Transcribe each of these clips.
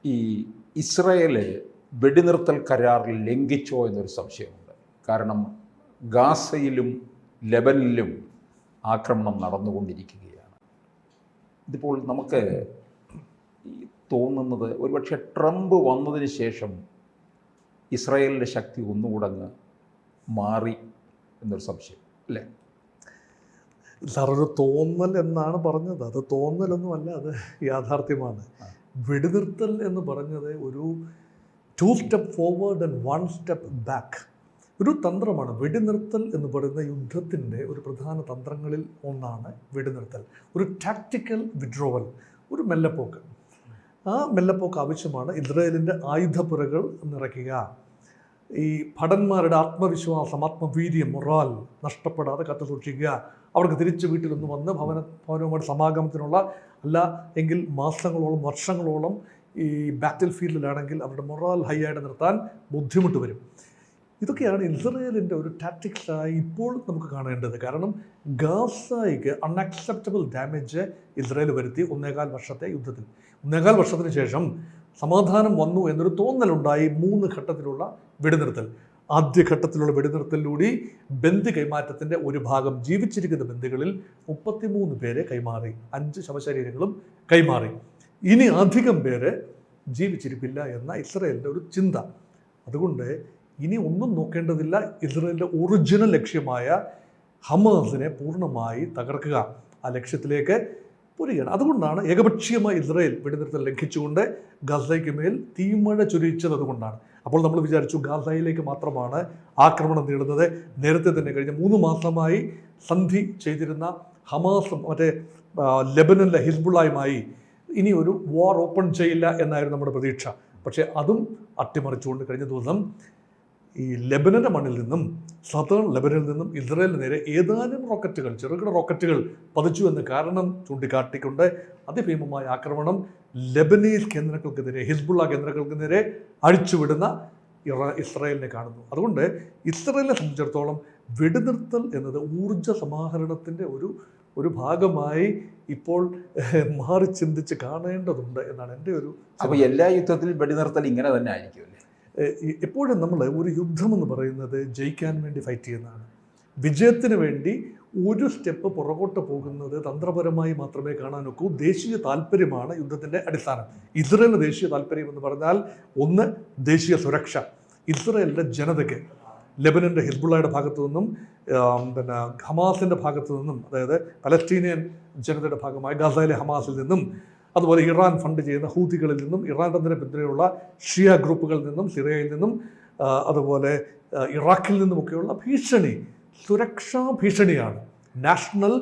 ഈ ഇസ്രായേല് വെടിനിർത്തൽ കരാർ ലംഘിച്ചോ എന്നൊരു സംശയമുണ്ട്. കാരണം ഗാസയിലും ലെബനിലും ആക്രമണം നടന്നുകൊണ്ടിരിക്കുകയാണ്. ഇതിപ്പോൾ നമുക്ക് തോന്നുന്നത് ഒരുപക്ഷെ ട്രംപ് വന്നതിന് ശേഷം ഇസ്രായേലിൻ്റെ ശക്തി ഒന്നുകൂടങ്ങ് മാറി എന്നൊരു സംശയം അല്ലേ? സാർ, ഒരു തോന്നൽ എന്നാണ് പറഞ്ഞത്. അത് തോന്നലൊന്നുമല്ല, അത് യാഥാർത്ഥ്യമാണ്. വെടിനിർത്തൽ എന്ന് പറഞ്ഞത് ഒരു 2 step forward and 1 step back ഒരു തന്ത്രമാണ്. വെടിനിർത്തൽ എന്ന് പറയുന്ന യുദ്ധത്തിൻ്റെ ഒരു പ്രധാന തന്ത്രങ്ങളിൽ ഒന്നാണ് വെടിനിർത്തൽ. ഒരു ടാക്റ്റിക്കൽ വിഡ്രോവൽ, ഒരു മെല്ലപ്പോക്ക്. ആ മെല്ലപ്പോക്ക് ആവശ്യമാണ്. ഇസ്രായേലിൻ്റെ ആയുധപ്പുരകൾ നിറയ്ക്കുക, ഈ ഭടന്മാരുടെ ആത്മവിശ്വാസം, ആത്മവീര്യം, മൊറാൽ നഷ്ടപ്പെടാതെ കാത്തു സൂക്ഷിക്കുക, അവർക്ക് തിരിച്ച് വീട്ടിലൊന്ന് വന്ന് ഭവനവുമായിട്ട് സമാഗമത്തിനുള്ള, അല്ല എങ്കിൽ മാസങ്ങളോളം വർഷങ്ങളോളം ഈ ബാറ്റിൽ ഫീൽഡിലാണെങ്കിൽ അവരുടെ മൊറാൽ ഹൈ ആയിട്ട് നിർത്താൻ ബുദ്ധിമുട്ട് വരും. ഇതൊക്കെയാണ് ഇസ്രായേലിൻ്റെ ഒരു ടാക്ടിക്സായി ഇപ്പോൾ നമുക്ക് കാണേണ്ടത്. കാരണം ഗാസയ്ക്ക് അൺഅക്സെപ്റ്റബിൾ ഡാമേജ് ഇസ്രായേൽ വരുത്തി 1.25 വർഷത്തെ യുദ്ധത്തിൽ. 1.25 വർഷത്തിന് ശേഷം സമാധാനം വന്നു എന്നൊരു തോന്നലുണ്ടായി. 3 ഘട്ടത്തിലുള്ള വെടിനിർത്തൽ. ആദ്യ ഘട്ടത്തിലുള്ള വെടിനിർത്തലിലൂടെ ബന്ദി കൈമാറ്റത്തിൻ്റെ ഒരു ഭാഗം, ജീവിച്ചിരിക്കുന്ന ബന്ദികളിൽ 33 പേരെ കൈമാറി, 5 ശവശരീരങ്ങളും കൈമാറി. ഇനി അധികം പേര് ജീവിച്ചിരിപ്പില്ല എന്ന ഇസ്രായേലിൻ്റെ ഒരു ചിന്ത. അതുകൊണ്ട് ഇനി ഒന്നും നോക്കേണ്ടതില്ല. ഇസ്രായേലിൻ്റെ ഒറിജിനൽ ലക്ഷ്യമായ ഹമാസിനെ പൂർണ്ണമായി തകർക്കുക, ആ ലക്ഷ്യത്തിലേക്ക് പുരികയാണ്. അതുകൊണ്ടാണ് ഏകപക്ഷീയമായി ഇസ്രായേൽ വെടിനിർത്തൽ ലംഘിച്ചുകൊണ്ട് ഗാസയ്ക്ക് മേൽ തീമഴ ചൊരിയിച്ചത്. അതുകൊണ്ടാണ്. അപ്പോൾ നമ്മൾ വിചാരിച്ചു ഗാസയിലേക്ക് മാത്രമാണ് ആക്രമണം നീളുന്നത്. നേരത്തെ തന്നെ കഴിഞ്ഞ 3 മാസമായി സന്ധി ചെയ്തിരുന്ന ഹമാസും മറ്റേ ലെബനനിലെ ഹിസ്ബുള്ളയുമായി ഇനി ഒരു വാർ ഓപ്പൺ ചെയ്യില്ല എന്നായിരുന്നു നമ്മുടെ പ്രതീക്ഷ. പക്ഷേ അതും അട്ടിമറിച്ചുകൊണ്ട് കഴിഞ്ഞ ദിവസം ഈ ലെബനൻ്റെ മണ്ണിൽ നിന്നും, സതേൺ ലെബനിൽ നിന്നും ഇസ്രായേലിന് നേരെ ഏതാനും റോക്കറ്റുകൾ, ചെറുകിട റോക്കറ്റുകൾ പതിച്ചു എന്ന കാരണം ചൂണ്ടിക്കാട്ടിക്കൊണ്ട് അതിഭീമമായ ആക്രമണം ലെബനീസ് കേന്ദ്രങ്ങൾക്കെതിരെ, ഹിസ്ബുള്ള കേന്ദ്രങ്ങൾക്ക് നേരെ അഴിച്ചുവിടുന്ന ഇസ്രായേലിനെ കാണുന്നു. അതുകൊണ്ട് ഇസ്രായേലിനെ സംബന്ധിച്ചിടത്തോളം വെടിനിർത്തൽ എന്നത് ഊർജ്ജ സമാഹരണത്തിൻ്റെ ഒരു ഭാഗമായി ഇപ്പോൾ മാറി ചിന്തിച്ച് കാണേണ്ടതുണ്ട് എന്നാണ് എൻ്റെ ഒരു. അപ്പോൾ എല്ലാ യുദ്ധത്തിലും വെടിനിർത്തൽ ഇങ്ങനെ തന്നെ ആയിരിക്കും അല്ലേ? എപ്പോഴും നമ്മൾ ഒരു യുദ്ധമെന്ന് പറയുന്നത് ജയിക്കാൻ വേണ്ടി ഫൈറ്റ് ചെയ്യുന്നതാണ്. വിജയത്തിന് വേണ്ടി ഒരു സ്റ്റെപ്പ് പുറകോട്ട് പോകുന്നത് തന്ത്രപരമായി മാത്രമേ കാണാനൊക്കൂ. ദേശീയ താല്പര്യമാണ് യുദ്ധത്തിൻ്റെ അടിസ്ഥാനം. ഇസ്രായേലിൻ്റെ ദേശീയ താല്പര്യം എന്ന് പറഞ്ഞാൽ ഒന്ന് ദേശീയ സുരക്ഷ. ഇസ്രായേലിൻ്റെ ജനതയ്ക്ക് ലെബനൻ്റെ ഹിസ്ബുള്ളയുടെ ഭാഗത്തു നിന്നും പിന്നെ ഹമാസിൻ്റെ ഭാഗത്തു നിന്നും, അതായത് പലസ്തീനിയൻ ജനതയുടെ ഭാഗമായ ഗാസയിലെ ഹമാസിൽ നിന്നും, അതുപോലെ ഇറാൻ ഫണ്ട് ചെയ്യുന്ന ഹൂതികളിൽ നിന്നും, ഇറാൻ തന്നെ പിന്തുണയുള്ള ഷിയ ഗ്രൂപ്പുകളിൽ നിന്നും, സിറിയയിൽ നിന്നും, അതുപോലെ ഇറാഖിൽ നിന്നുമൊക്കെയുള്ള ഭീഷണി സുരക്ഷാ ഭീഷണിയാണ്. National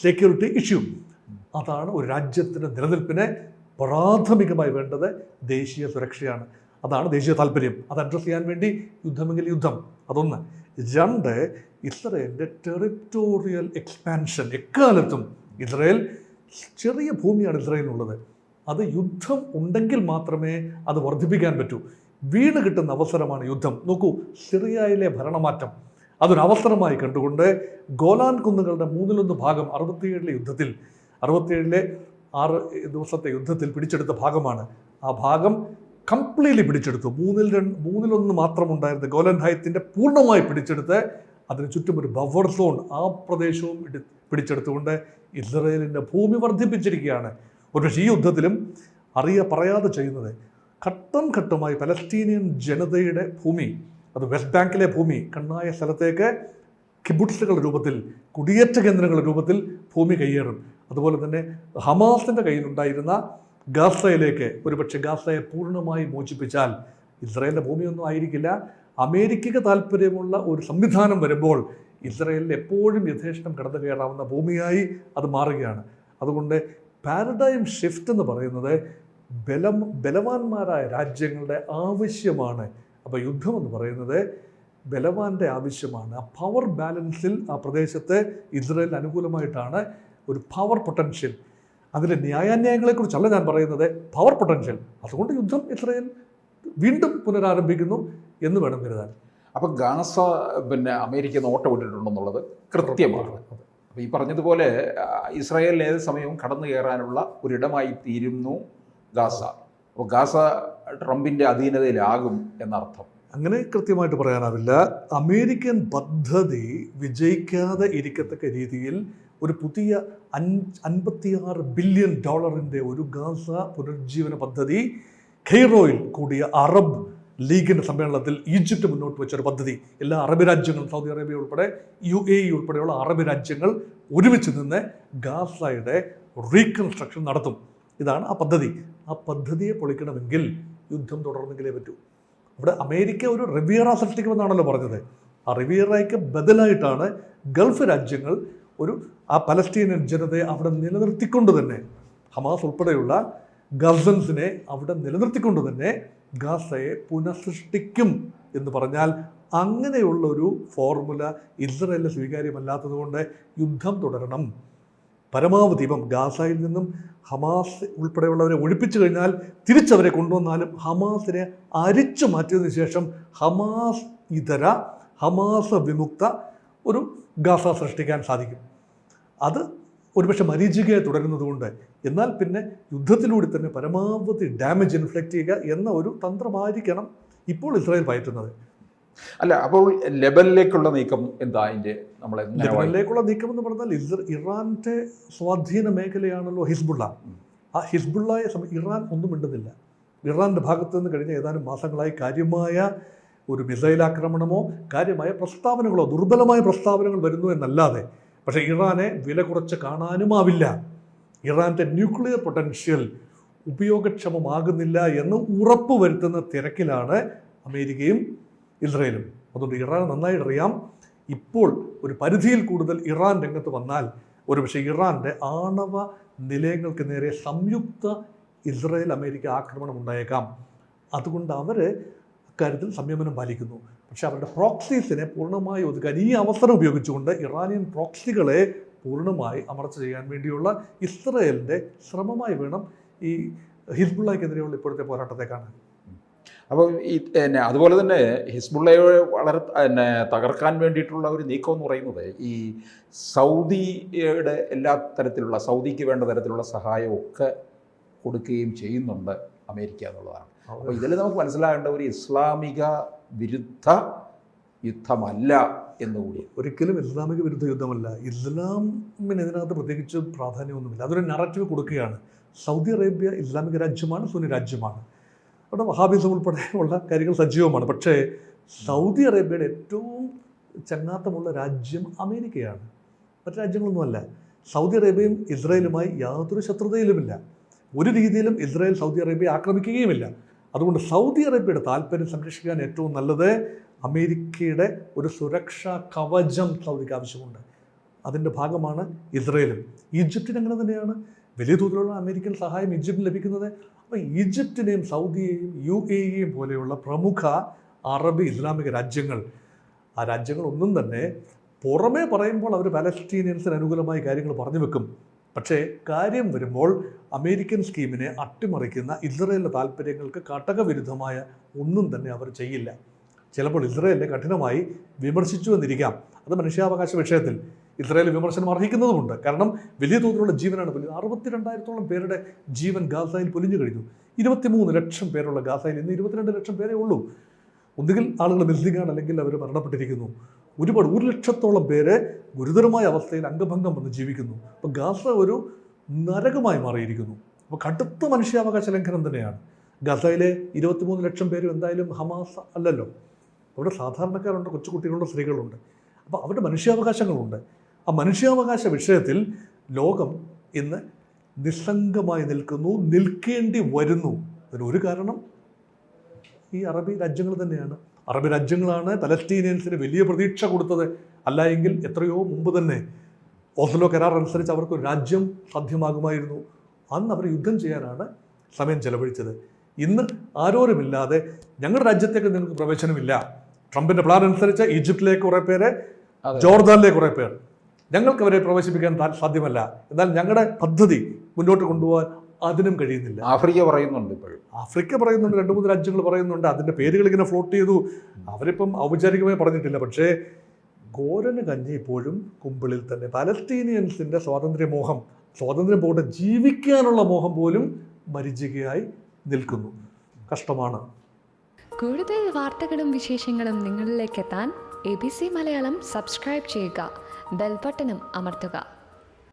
security issue. അതാണ് ഒരു രാജ്യത്തിൻ്റെ നിലനിൽപ്പിന് പ്രാഥമികമായി വേണ്ടത്. ദേശീയ സുരക്ഷയാണ്. അതാണ് ദേശീയ താല്പര്യം. അത് അഡ്രസ്സ് ചെയ്യാൻ വേണ്ടി യുദ്ധമെങ്കിൽ യുദ്ധം, അതൊന്ന്. 2, ഇസ്രായേലിൻ്റെ ടെറിറ്റോറിയൽ എക്സ്പാൻഷൻ. എക്കാലത്തും ഇസ്രായേൽ ചെറിയ ഭൂമിയാണ് ഇസ്രായേലിനുള്ളത്. അത് യുദ്ധം ഉണ്ടെങ്കിൽ മാത്രമേ അത് വർദ്ധിപ്പിക്കാൻ പറ്റൂ. വീണ് കിട്ടുന്ന അവസരമാണ് യുദ്ധം. നോക്കൂ, സിറിയയിലെ ഭരണമാറ്റം അതൊരവസരമായി കണ്ടുകൊണ്ട് ഗോലാൻ കുന്നുകളുടെ 1/3 ഭാഗം 67 യുദ്ധത്തിൽ, 67 6 ദിവസത്തെ യുദ്ധത്തിൽ പിടിച്ചെടുത്ത ഭാഗമാണ്. ആ ഭാഗം കംപ്ലീറ്റ്ലി പിടിച്ചെടുത്തു. 1/3 മാത്രം ഉണ്ടായിരുന്ന ഗോലാൻ ഹൈറ്റിൻ്റെ പൂർണ്ണമായി പിടിച്ചെടുത്ത് അതിന് ചുറ്റും ഒരു ബഫർ സോൺ, ആ പ്രദേശവും പിടിച്ചെടുത്തുകൊണ്ട് ഇസ്രായേലിൻ്റെ ഭൂമി വർദ്ധിപ്പിച്ചിരിക്കുകയാണ്. ഒരുപക്ഷെ ഈ യുദ്ധത്തിലും പറയാതെ ചെയ്യുന്നത് ഘട്ടം ഘട്ടമായി പലസ്തീനിയൻ ജനതയുടെ ഭൂമി, അത് വെസ്റ്റ് ബാങ്കിലെ ഭൂമി, കണ്ണായ സ്ഥലത്തേക്ക് കിബുട്സുകളുടെ രൂപത്തിൽ, കുടിയേറ്റ കേന്ദ്രങ്ങളുടെ രൂപത്തിൽ ഭൂമി കയ്യേറും. അതുപോലെ തന്നെ ഹമാസിൻ്റെ കയ്യിലുണ്ടായിരുന്ന ഗാസയിലേക്ക്, ഒരുപക്ഷെ ഗാസയെ പൂർണ്ണമായി മോചിപ്പിച്ചാൽ ഇസ്രായേലിൻ്റെ ഭൂമിയൊന്നും ആയിരിക്കില്ല. അമേരിക്കയ്ക്ക് താല്പര്യമുള്ള ഒരു സംവിധാനം വരുമ്പോൾ ഇസ്രായേലിൽ എപ്പോഴും യഥേഷ്ടം കടന്നു കയറാവുന്ന ഭൂമിയായി അത് മാറുകയാണ്. അതുകൊണ്ട് പാരഡൈം ഷിഫ്റ്റ് എന്ന് പറയുന്നത് ബലവാന്മാരായ രാജ്യങ്ങളുടെ ആവശ്യമാണ്. അപ്പോൾ യുദ്ധമെന്ന് പറയുന്നത് ബലവാന്റെ ആവശ്യമാണ്. ആ പവർ ബാലൻസിൽ ആ പ്രദേശത്ത് ഇസ്രായേലിന് അനുകൂലമായിട്ടാണ് ഒരു പവർ പൊട്ടൻഷ്യൽ. അതിൻ്റെ ന്യായാന്യായങ്ങളെക്കുറിച്ചല്ല ഞാൻ പറയുന്നത്, പവർ പൊട്ടൻഷ്യൽ. അതുകൊണ്ട് യുദ്ധം ഇസ്രായേൽ വീണ്ടും പുനരാരംഭിക്കുന്നു എന്ന് വേണം കരുതാൻ. അപ്പം ഗാസ അമേരിക്ക നോട്ടം ഇട്ടിട്ടുണ്ടെന്നുള്ളത് കൃത്യമാണ്. അപ്പോൾ ഈ പറഞ്ഞതുപോലെ ഇസ്രായേലിന് ഏത് സമയവും കടന്നു കയറാനുള്ള ഒരിടമായി തീരുന്നു ഗാസ. അപ്പോൾ ഗാസ ട്രംപിൻ്റെ അധീനതയിലാകും എന്നർത്ഥം. അങ്ങനെ കൃത്യമായിട്ട് പറയാനാവില്ല. അമേരിക്കൻ പദ്ധതി വിജയിക്കാതെ ഇരിക്കത്തക്ക രീതിയിൽ ഒരു പുതിയ $56 ബില്യൺ ഒരു ഗാസ പുനരുജ്ജീവന പദ്ധതി ഖൈറോയിൽ കൂടിയ അറബ് ലീഗിൻ്റെ സമ്മേളനത്തിൽ ഈജിപ്റ്റ് മുന്നോട്ട് വെച്ചൊരു പദ്ധതി. എല്ലാ അറബ് രാജ്യങ്ങളും, സൗദി അറേബ്യ ഉൾപ്പെടെ UAE ഉൾപ്പെടെയുള്ള അറബ് രാജ്യങ്ങൾ ഒരുമിച്ച് നിന്ന് ഗാസയുടെ റീകൺസ്ട്രക്ഷൻ നടത്തും. ഇതാണ് ആ പദ്ധതി. ആ പദ്ധതിയെ പൊളിക്കണമെങ്കിൽ യുദ്ധം തുടർന്നെങ്കിലേ പറ്റൂ. അവിടെ അമേരിക്ക ഒരു റിവിയറ സൃഷ്ടിക്കുമെന്നാണല്ലോ പറഞ്ഞത്. ആ റിവിയറയ്ക്ക് ബദലായിട്ടാണ് ഗൾഫ് രാജ്യങ്ങൾ ആ പലസ്തീനിയൻ ജനതയെ അവിടെ നിലനിർത്തിക്കൊണ്ട് തന്നെ, ഹമാസ് ഉൾപ്പെടെയുള്ള ഗസൻസിനെ അവിടെ നിലനിർത്തിക്കൊണ്ട് തന്നെ ഗാസയെ പുനഃസൃഷ്ടിക്കും എന്ന് പറഞ്ഞാൽ, അങ്ങനെയുള്ള ഒരു ഫോർമുല ഇസ്രയേലിന് സ്വീകാര്യമല്ലാത്തതുകൊണ്ട് യുദ്ധം തുടരണം. പരമാവധി ഇപ്പം ഗാസയിൽ നിന്നും ഹമാസ് ഉൾപ്പെടെയുള്ളവരെ ഒഴിപ്പിച്ചു കഴിഞ്ഞാൽ തിരിച്ചവരെ കൊണ്ടുവന്നാലും ഹമാസിനെ അരിച്ചു മാറ്റിയതിനു ശേഷം ഹമാസ് ഇതര, ഹമാസ് വിമുക്ത ഒരു ഗാസ സൃഷ്ടിക്കാൻ സാധിക്കും. അത് ഒരുപക്ഷെ മരീചികയെ തുടരുന്നതുകൊണ്ട്, എന്നാൽ പിന്നെ യുദ്ധത്തിലൂടെ തന്നെ പരമാവധി ഡാമേജ് ഇൻഫ്ലിക്റ്റ് ചെയ്യുക എന്ന ഒരു തന്ത്രമായിരിക്കണം ഇപ്പോൾ ഇസ്രായേൽ പയറ്റുന്നത്. അല്ല, അപ്പോൾ ലെബനിലേക്കുള്ള നീക്കം എന്താ? ലെബനിലേക്കുള്ള നീക്കം എന്ന് പറഞ്ഞാൽ ഇറാന്റെ സ്വാധീന മേഖലയാണല്ലോ ഹിസ്ബുള്ള. ആ ഹിസ്ബുള്ളയെ ഇറാൻ ഒന്നും മിണ്ടുന്നില്ല. ഇറാന്റെ ഭാഗത്ത് നിന്ന് കഴിഞ്ഞ ഏതാനും മാസങ്ങളായി കാര്യമായ ഒരു മിസൈൽ ആക്രമണമോ കാര്യമായ പ്രസ്താവനകളോ, ദുർബലമായ പ്രസ്താവനകൾ വരുന്നു എന്നല്ലാതെ, പക്ഷേ ഇറാനെ വില കുറച്ച് കാണാനുമാവില്ല. ഇറാൻ്റെ ന്യൂക്ലിയർ പൊട്ടൻഷ്യൽ ഉപയോഗക്ഷമമാകുന്നില്ല എന്ന് ഉറപ്പ് വരുത്തുന്ന തിരക്കിലാണ് അമേരിക്കയും ഇസ്രയേലും. അതുകൊണ്ട് ഇറാൻ നന്നായിട്ട് അറിയാം, ഇപ്പോൾ ഒരു പരിധിയിൽ കൂടുതൽ ഇറാൻ രംഗത്ത് വന്നാൽ ഒരുപക്ഷെ ഇറാൻ്റെ ആണവ നിലയങ്ങൾക്ക് നേരെ സംയുക്ത ഇസ്രയേൽ അമേരിക്ക ആക്രമണം ഉണ്ടായേക്കാം. അതുകൊണ്ട് അവർ അക്കാര്യത്തിൽ സംയമനം പാലിക്കുന്നു. പക്ഷേ അവരുടെ പ്രോക്സീസിനെ പൂർണ്ണമായി ഒതുക്കാൻ ഈ അവസരം ഉപയോഗിച്ചുകൊണ്ട് ഇറാനിയൻ പ്രോക്സികളെ പൂർണ്ണമായി അമർച്ച ചെയ്യാൻ വേണ്ടിയുള്ള ഇസ്രയേലിൻ്റെ ശ്രമമായി വേണം ഈ ഹിസ്ബുള്ളയ്ക്കെതിരെയുള്ള ഇപ്പോഴത്തെ പോരാട്ടത്തെ കാണാൻ. അപ്പോൾ അതുപോലെ തന്നെ ഹിസ്ബുള്ളയെ വളരെ തകർക്കാൻ വേണ്ടിയിട്ടുള്ള ഒരു നീക്കം എന്ന് പറയുന്നത് ഈ സൗദിയുടെ എല്ലാ തരത്തിലുള്ള, സൗദിക്ക് വേണ്ട തരത്തിലുള്ള സഹായമൊക്കെ കൊടുക്കുകയും ചെയ്യുന്നുണ്ട് അമേരിക്ക എന്നുള്ളതാണ്. അപ്പോൾ ഇതിൽ നമുക്ക് മനസ്സിലാകേണ്ട ഒരു ഇസ്ലാമിക വിരുദ്ധ യുദ്ധമല്ല എന്നുകൂടി. ഒരിക്കലും ഇസ്ലാമിക വിരുദ്ധ യുദ്ധമല്ല. ഇസ്ലാമിന് ഇതിനകത്ത് പ്രത്യേകിച്ച് പ്രാധാന്യമൊന്നുമില്ല. അതൊരു നറേറ്റീവ് കൊടുക്കുകയാണ്. സൗദി അറേബ്യ ഇസ്ലാമിക രാജ്യമാണ്, സുന്നി രാജ്യമാണ്. അവിടെ വഹാബിസം ഉൾപ്പെടെ ഉള്ള കാര്യങ്ങൾ സജീവമാണ്. പക്ഷേ സൗദി അറേബ്യയുടെ ഏറ്റവും ചങ്ങാത്തമുള്ള രാജ്യം അമേരിക്കയാണ്, മറ്റു രാജ്യങ്ങളൊന്നുമല്ല. സൗദി അറേബ്യയും ഇസ്രായേലുമായി യാതൊരു ശത്രുതയിലുമില്ല. ഒരു രീതിയിലും ഇസ്രായേൽ സൗദി അറേബ്യയെ ആക്രമിക്കുകയുമില്ല. അതുകൊണ്ട് സൗദി അറേബ്യയുടെ താല്പര്യം സംരക്ഷിക്കാൻ ഏറ്റവും നല്ലത് അമേരിക്കയുടെ ഒരു സുരക്ഷാ കവചം സൗദിക്ക് ആവശ്യമുണ്ട്. അതിൻ്റെ ഭാഗമാണ് ഇസ്രായേലും. ഈജിപ്തിന് അങ്ങനെ തന്നെയാണ്. വലിയ തോതിലുള്ള അമേരിക്കൻ സഹായം ഈജിപ്തിന് ലഭിക്കുന്നത്. അപ്പോൾ ഈജിപ്തിനെയും സൗദിയെയും UAE പോലെയുള്ള പ്രമുഖ അറബ് ഇസ്ലാമിക രാജ്യങ്ങൾ, ആ രാജ്യങ്ങളൊന്നും തന്നെ പുറമേ പറയുമ്പോൾ അവർ പാലസ്തീനിയൻസിന് അനുകൂലമായി കാര്യങ്ങൾ പറഞ്ഞു വെക്കും. പക്ഷേ കാര്യം വരുമ്പോൾ അമേരിക്കൻ സ്കീമിനെ അട്ടിമറിക്കുന്ന ഇസ്രായേലിൻ്റെ താല്പര്യങ്ങൾക്ക് കടകവിരുദ്ധമായ ഒന്നും തന്നെ അവർ ചെയ്യില്ല. ചിലപ്പോൾ ഇസ്രായേലിനെ കഠിനമായി വിമർശിച്ചു എന്നിരിക്കാം. അത് മനുഷ്യാവകാശ വിഷയത്തിൽ ഇസ്രായേൽ വിമർശനം അർഹിക്കുന്നതുമുണ്ട്. കാരണം വലിയ തോതിലുള്ള ജീവനാണ് പൊലിഞ്ഞത്. 62,000-ഓളം പേരുടെ ജീവൻ ഗാസയിൽ പൊലിഞ്ഞു കഴിഞ്ഞു. 23 ലക്ഷം പേരുള്ള ഗാസയിൽ ഇന്ന് 22 ലക്ഷം പേരേ ഉള്ളൂ. ഒന്നുകിൽ ആളുകൾ മിസ്സിംഗാണ്, അല്ലെങ്കിൽ അവർ മരണപ്പെട്ടിരിക്കുന്നു. ഒരുപാട് 1 ലക്ഷത്തോളം പേര് ഗുരുതരമായ അവസ്ഥയിൽ അംഗഭംഗം വന്ന് ജീവിക്കുന്നു. അപ്പോൾ ഗാസ ഒരു നരകമായി മാറിയിരിക്കുന്നു. അപ്പോൾ കടുത്ത മനുഷ്യാവകാശ ലംഘനം തന്നെയാണ്. ഗാസയിലെ 23 ലക്ഷം പേരും എന്തായാലും ഹമാസ് അല്ലല്ലോ. അവിടെ സാധാരണക്കാരുണ്ട്, കൊച്ചുകുട്ടികളുണ്ട്, സ്ത്രീകളുണ്ട്. അപ്പോൾ അവരുടെ മനുഷ്യാവകാശങ്ങളുണ്ട്. ആ മനുഷ്യാവകാശ വിഷയത്തിൽ ലോകം ഇന്ന് നിസ്സംഗമായി നിൽക്കുന്നു, നിൽക്കേണ്ടി വരുന്നു. അതിനൊരു കാരണം ഈ അറബി രാജ്യങ്ങൾ തന്നെയാണ്. അറബ് രാജ്യങ്ങളാണ് പലസ്തീനിയൻസിന് വലിയ പ്രതീക്ഷ കൊടുത്തത്. അല്ല എങ്കിൽ എത്രയോ മുമ്പ് തന്നെ ഓസ്ലോ കരാർ അനുസരിച്ച് അവർക്കൊരു രാജ്യം സാധ്യമാകുമായിരുന്നു. അന്ന് അവർ യുദ്ധം ചെയ്യാനാണ് സമയം ചെലവഴിച്ചത്. ഇന്ന് ആരോരുമില്ലാതെ ഞങ്ങളുടെ രാജ്യത്തേക്ക് നിങ്ങൾക്ക് പ്രവേശനമില്ല. ട്രംപിൻ്റെ പ്ലാൻ അനുസരിച്ച് ഈജിപ്തിലേക്ക് കുറേ പേര്, ജോർദാനിലേക്ക് കുറേ പേർ, ഞങ്ങൾക്ക് അവരെ പ്രവേശിപ്പിക്കാൻ സാധ്യമല്ല. എന്നാൽ ഞങ്ങളുടെ പദ്ധതി മുന്നോട്ട് കൊണ്ടുപോകാൻ അതിനും കഴിയുന്നില്ല. ആഫ്രിക്ക പറയുന്നുണ്ട്, ഇപ്പോഴും ആഫ്രിക്ക പറയുന്നുണ്ട്, 2-3 രാജ്യങ്ങൾ പറയുന്നുണ്ട്. അതിൻ്റെ പേരുകൾ ഇങ്ങനെ ഫ്ലോട്ട് ചെയ്തു. അവരിപ്പം ഔപചാരികമായി പറഞ്ഞിട്ടില്ല. പക്ഷേ കോരന് കഞ്ഞി ഇപ്പോഴും കുമ്പിളിൽ തന്നെ. പാലസ്തീനിയൻസിൻ്റെ സ്വാതന്ത്ര്യമോഹം, സ്വാതന്ത്ര്യം പോകട്ടെ, ജീവിക്കാനുള്ള മോഹം പോലും മരീചികയായി നിൽക്കുന്നു. കഷ്ടമാണ്. കൂടുതൽ വാർത്തകളും വിശേഷങ്ങളും നിങ്ങളിലേക്ക് എത്താൻ ABC മലയാളം സബ്സ്ക്രൈബ് ചെയ്യുക, ബെൽബട്ടനും അമർത്തുക.